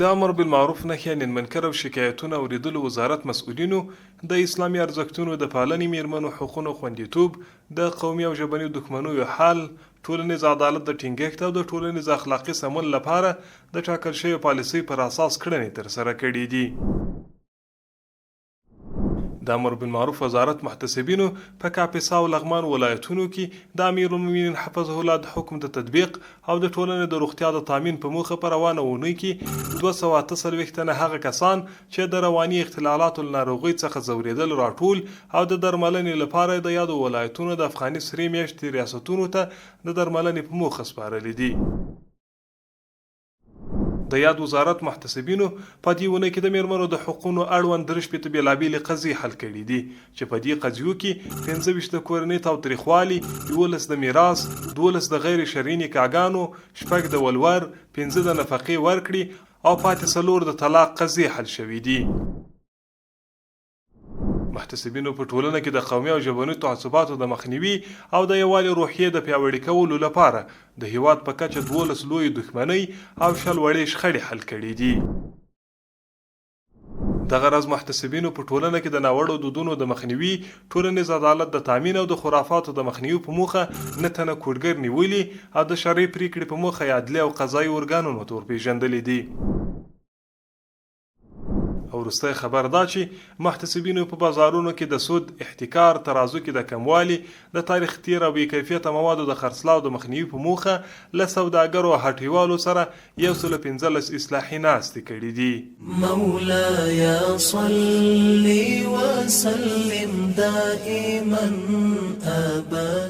د امر بالمعروف نهي عن المنکر او شکایتونو اوریدلو وزارت مسؤلینو د اسلامي ارزښتونو د پالنې میرمنو حقوقو خوندیتوب د قومي او ژبني دښمنیو حل ټولنیز عدالت د ټینګښت او د ټولنیز اخلاقي سمون لپاره د ټاکل شوی پالیسۍ پر اساس کړنې ترسره کړي دي. د امر بالمعروف وزارت محتسبینو په کاپیسا او لغمان ولایتونو کې د امیر المؤمنین حفظه الله د حکم د تطبیق او د ټولنې د روغتیا د تامین په موخه په روانه اونۍ کې 248 تنه هغه کسان چې د رواني اختلالاتو له ناروغۍ څخه ځورېدل راټول او د درملنې لپاره د یادو ولایتونو د افغاني سرې میاشتې ریاستونو ته د درملنې په موخه سپارلي دي. د یاد وزارت محتسبینو په دې ونه کې د میرمنو د حقوقو اړوند 3 بېلابېلې قضیې حل کړي دي چې په دې قضیو کې 15 د کورنۍ تاوتریخوالي، 11 د میراث، 12 د غیر شرعي نکاحګانو، 6 د ولور، 15 د نفقې ورکړې او پاتې 4 د طلاق قضیې حل شوي دي. محتسبینو په ټولنه کې د قومي او ژبني تعصباتو د مخنیوي او د یووالي روحیې د پیاوړي کولو لپاره د هیواد په کچه 12 لوی دښمنۍ او 10 وړې شخړې حل کړي دي. دغه راز محتسبینو په ټولنه کې د ناوړو دودونو د مخنیوي، ټولنیز عدالت د تامین او د خرافاتو د مخنیوي په موخه 9 تنه کوډګر نیولي او د شرعي پریکړې په موخه عدلي او قضایي ارګانونو ته ورپېژندلي دي. او وروستی خبر دا چې محتسبینو په بازارونو کې د سود، احتکار، ترازو کې د کموالي، د تاریخ تیر او بې کیفیته موادو د خرڅلاو د مخنیوي په موخه له سوداګرو او هټیوالو سره 115 اصلاحي ناستې کړي دي. مولاي صل وسلم دائما ابدا